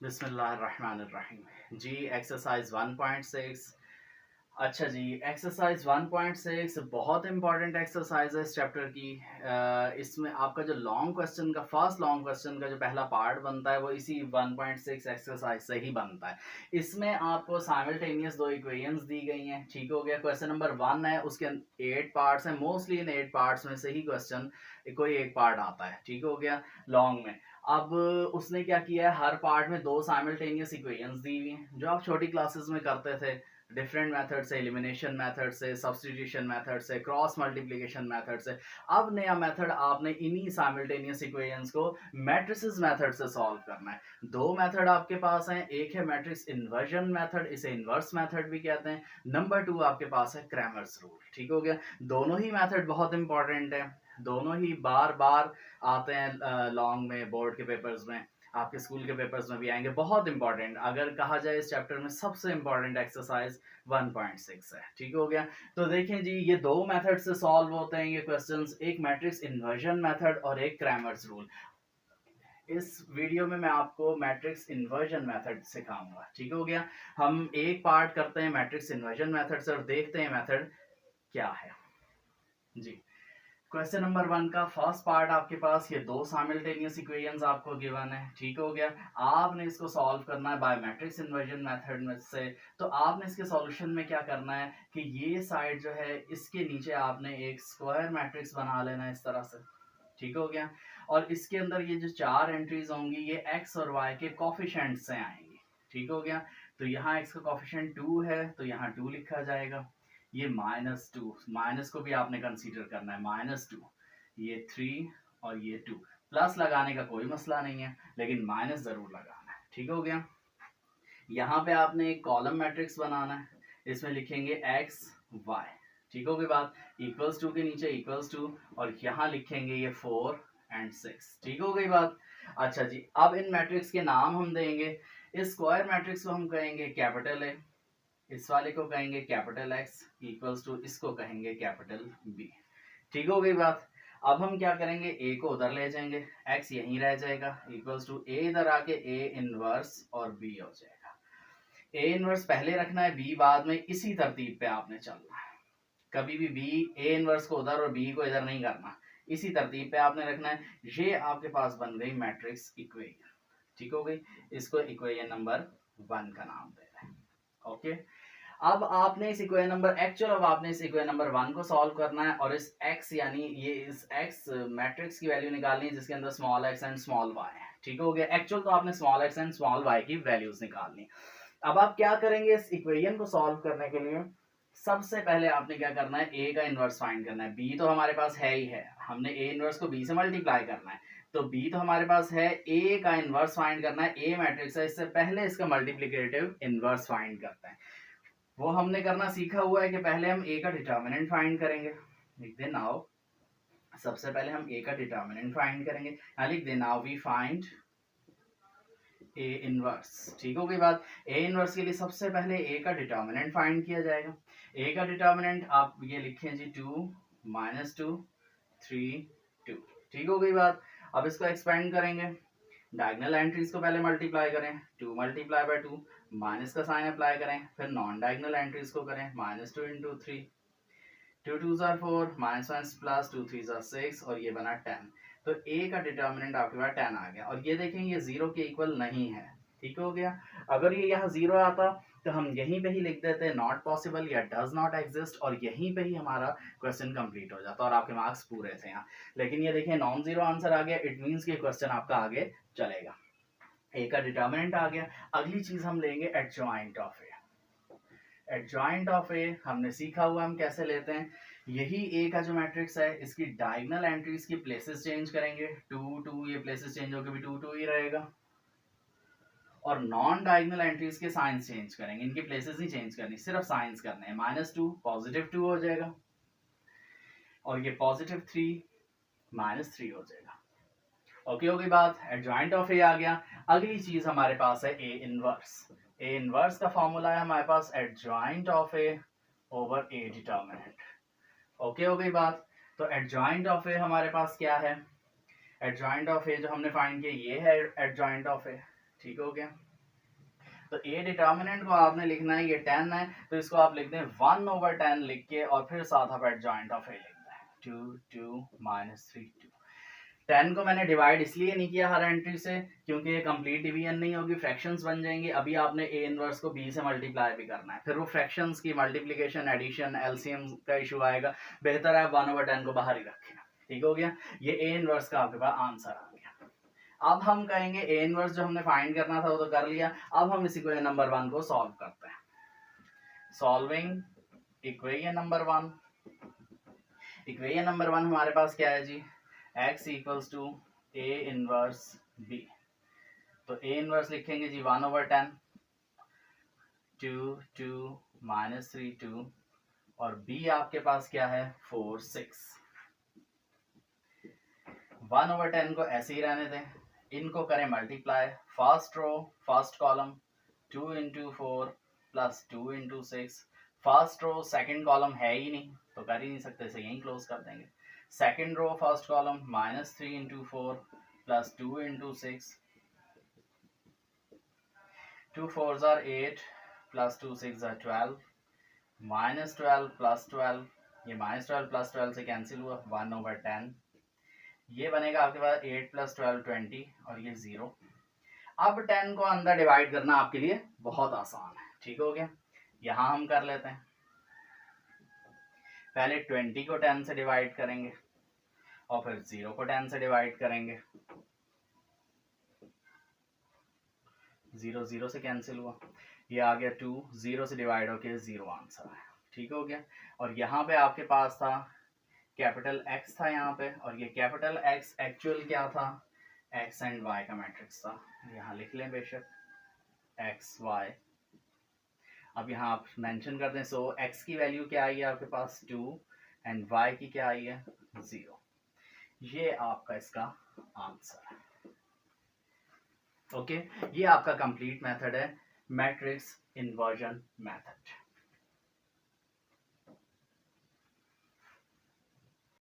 बिस्मिल्लाहिर्रहमानिर्रहीम जी। एक्सरसाइज 1.6। अच्छा जी, एक्सरसाइज 1.6 बहुत इंपॉर्टेंट एक्सरसाइज है इस चैप्टर की। इसमें आपका जो लॉन्ग क्वेश्चन का फर्स्ट लॉन्ग क्वेश्चन का जो पहला पार्ट बनता है वो इसी 1.6 एक्सरसाइज से ही बनता है। इसमें आपको साइमल्टेनियस दो इक्वेशंस दी गई हैं, ठीक हो गया। क्वेश्चन नंबर 1 है, उसके 8 पार्ट्स हैं। मोस्टली इन 8 पार्ट्स में से ही क्वेश्चन कोई एक पार्ट आता है, ठीक हो गया लॉन्ग में। अब उसने क्या किया है, हर पार्ट में दो साइमल्टेनियस इक्वेशंस दी हुई हैं जो आप छोटी क्लासेस में करते थे डिफरेंट मेथड से, एलिमिनेशन मेथड से, सब्स्टिट्यूशन मेथड से, क्रॉस मल्टीप्लिकेशन मेथड से। अब नया मेथड आपने इन्हीं साइमल्टेनियस इक्वेशंस को मैट्रिसेस मेथड से सॉल्व करना है। दो मेथड आपके पास हैं, एक है मैट्रिक्स इन्वर्जन मेथड, इसे इन्वर्स मेथड भी कहते हैं। नंबर 2 आपके पास है क्रैमर्स रूल, ठीक हो गया। दोनों ही मेथड बहुत इंपॉर्टेंट है, दोनों ही बार बार आते हैं लॉन्ग में, बोर्ड के पेपर्स में, आपके स्कूल के पेपर्स में भी आएंगे। बहुत इंपॉर्टेंट, अगर कहा जाए इस चैप्टर में सबसे इंपॉर्टेंट एक्सरसाइज 1.6 है, ठीक हो गया। तो देखें जी, ये दो मेथड से सॉल्व होते हैं ये क्वेश्चंस, एक मैट्रिक्स इन्वर्जन मेथड और एक क्रैमर्स रूल। इस वीडियो में मैं आपको मैट्रिक्स इन्वर्जन मेथड सिखाऊंगा, ठीक हो गया। हम एक पार्ट करते हैं मैट्रिक्स इन्वर्जन मेथड से और देखते हैं मेथड क्या है जी। क्वेश्चन नंबर 1 का फर्स्ट पार्ट आपके पास, ये दो साइमल्टेनियस इक्वेशंस आपको गिवन है, ठीक हो गया। आपने इसको सॉल्व करना है बाय मैट्रिक्स इन्वर्जन मेथड में से। तो आपने इसके सॉल्यूशन में क्या करना है कि ये साइड जो है इसके नीचे आपने एक स्क्वायर मैट्रिक्स बना लेना है इस तरह से, ठीक हो गया। और इसके अंदर ये जो चार एंट्रीज होंगी ये एक्स और वाई के कोफिशिएंट से आएंगी, ठीक हो गया। तो यहाँ एक्स का कोफिशिएंट 2 है तो यहाँ 2 लिखा जाएगा। ये -2, माइनस को भी आपने कंसीडर करना है, -2, ये 3 और ये 2। प्लस लगाने का कोई मसला नहीं है लेकिन माइनस जरूर लगाना है, ठीक हो गया। यहाँ पे आपने एक कॉलम मैट्रिक्स बनाना है, इसमें लिखेंगे एक्स वाई, ठीक हो गई बात। इक्वल्स टू के नीचे इक्वल्स टू और यहाँ लिखेंगे ये 4 एंड 6, ठीक हो गई बात। अच्छा जी, अब इन मैट्रिक्स के नाम हम देंगे। इस स्क्वायर मैट्रिक्स को हम कहेंगे कैपिटल ए, इस वाले को कहेंगे कैपिटल एक्स, इक्वल्स टू इसको कहेंगे कैपिटल बी, ठीक हो गई बात। अब हम क्या करेंगे, ए को उधर ले जाएंगे, एक्स यहीं रह जाएगा, इक्वल्स टू ए इधर आके ए इनवर्स और बी हो जाएगा। ए इनवर्स पहले रखना है, बी बाद में, इसी तरतीब पे आपने चलना है। कभी भी बी ए इनवर्स को उधर और बी को इधर नहीं करना, इसी तरतीब पे आपने रखना है। ये आपके पास बन गई मैट्रिक्स इक्वेशन, ठीक हो गई। इसको इक्वेशन नंबर 1 का नाम दे रहे हैं, ओके। अब आपने इस इक्वेशन नंबर अब आपने इस इक्वेशन नंबर 1 को सॉल्व करना है और इस x यानी ये इस x मैट्रिक्स की वैल्यू निकालनी है जिसके अंदर small x and small y है, ठीक हो गया। एक्चुअल तो आपने small x and small y की वैल्यूज निकालनी। अब आप क्या करेंगे, इस इक्वेशन को सॉल्व करने के लिए सबसे पहले आपने क्या करना है, a का इनवर्स फाइंड करना है। b तो हमारे पास है ही है, हमने a इनवर्स को b से मल्टीप्लाई करना है, तो b तो हमारे पास है। a का इनवर्स फाइंड करना है, a मैट्रिक्स है, इससे पहले इसका मल्टीप्लिकेटिव इनवर्स फाइंड करते हैं। वो हमने करना सीखा हुआ है कि पहले हम a का डिटर्मिनेंट फाइंड करेंगे, लिख दे नाउ। सबसे पहले हम a का डिटर्मिनेंट फाइंड करेंगे, लिख दे now we find a inverse, ठीक हो गई बात। a इनवर्स के लिए सबसे पहले a का डिटर्मिनेंट फाइंड किया जाएगा। a का डिटर्मिनेंट आप ये लिखें जी 2 -2 3 2, ठीक हो गई बात। अब इसको एक्सपेंड करेंगे, डायगोनल एंट्रीज को पहले मल्टीप्लाई करें, 2 मल्टीप्लाई बाय 2, माइनस का साइन अप्लाई करें, फिर नॉन डायगोनल एंट्रीज को करें, -2 into 3, 2 2s are 4, -1 plus 2 3s are 6 और ये बना 10। तो a का डिटर्मिनेंट आपके पास 10 आ गया और ये देखें ये 0 के इक्वल नहीं है, ठीक हो गया। अगर ये यहाँ 0 आता तो हम यहीं पे ही लिख देते नॉट पॉसिबल या डज नॉट एग्जिस्ट और यहीं पे ही हमारा क्वेश्चन कंप्लीट हो जाता और आपके मार्क्स पूरे थे यहाँ। लेकिन ये देखें नॉन जीरो आंसर आ गया, इट मीन्स कि क्वेश्चन आपका आगे चलेगा। ए का डिटर्मिनेंट आ गया, अगली चीज हम लेंगे adjoint of A. Adjoint of A हमने सीखा हुआ हम कैसे लेते हैं, यही ए का जो मैट्रिक्स है इसकी डायगोनल एंट्रीज की प्लेसेस चेंज करेंगे, 2 2 ये प्लेसेस चेंज होकर भी 2 2 ही रहेगा और नॉन डायगोनल एंट्रीज के साइंस चेंज करेंगे, इनकी प्लेसेस नहीं चेंज करनी, सिर्फ साइंस करने हैं। -2 +2 हो जाएगा और ये +3 -3 हो जाएगा, ओके हो गई बात। एडजॉइंट ऑफ ए आ गया, अगली चीज हमारे पास है ए इनवर्स। ए इनवर्स का फॉर्मूला है हमारे पास adjoint of A over A determinant, okay हो गई बात। तो एडजॉइंट ऑफ ए हमारे पास क्या है, एडजॉइंट ऑफ ए जो हमने फाइंड किया ये है एडजॉइंट ऑफ ए, ठीक हो गया। तो ए डिटर्मिनेंट को आपने लिखना है, ये 10 है तो इसको आप लिखते हैं 1/10 लिख के और फिर साथ आप एडजॉइंट ऑफ ए लिखते हैं 2 2 -3 2। 10 को मैंने डिवाइड इसलिए नहीं किया हर एंट्री से क्योंकि ये कंप्लीट डिवीजन नहीं होगी, फ्रैक्शंस बन जाएंगी। अभी आपने ए इनवर्स को बी से मल्टीप्लाई भी करना है, फिर वो फ्रैक्शंस की मल्टीप्लिकेशन, एडिशन, एलसीएम का इशू आएगा। बेहतर है 1/10 को बाहर ही रखें। ठीक हो गया, ये ए इनवर्स का आपके पास आंसर आ गया। अब हम कहेंगे ए इनवर्स जो हमने फाइंड करना था वो तो कर लिया, अब हम इसी को नंबर 1 को सॉल्व करते हैं। Solving equation number 1। Equation number 1 हमारे पास क्या है जी, x equals to A inverse b। तो ए इनवर्स लिखेंगे जी 1/10, 2 2 -3 2 और b आपके पास क्या है 4 6। 1/10 को ऐसे ही रहने दें, इनको करें multiply, first row first column 2 × 4 plus 2 × 6। First row second column है ही नहीं तो कर ही नहीं सकते, इसे यहीं क्लोज कर देंगे। Second row first column -3 × 4 plus 2 × 6, 2 4s are 8 plus 2 6s are 12, -12 plus 12, ये -12 प्लस 12 से कैंसिल हुआ 1/10। ये बनेगा आपके पास 8 + 12 20 और ये 0। अब 10 को अंदर डिवाइड करना आपके लिए बहुत आसान है। ठीक हो गया, यहां हम कर लेते हैं। पहले 20 को 10 से डिवाइड करेंगे और फिर 0 को 10 से डिवाइड करेंगे, 0 0 से कैंसिल हुआ, ये आ गया 2, 0 से डिवाइड होके 0 आंसर है। ठीक हो गया, और यहाँ पे आपके पास था कैपिटल X था यहाँ पे, और ये कैपिटल X एक्चुअल क्या था, X एंड Y का मैट्रिक्स था। यहाँ लिख लें बेशक X Y। अब यहाँ आप मेंशन कर दें, सो X की वैल्यू क्या आई है आपके पास 2 एंड Y की क्या आई है 0। ये आपका इसका आंसर है। ओके, ये आपका कंप्लीट मेथड है, मैट्रिक्स इन्वर्जन मेथड।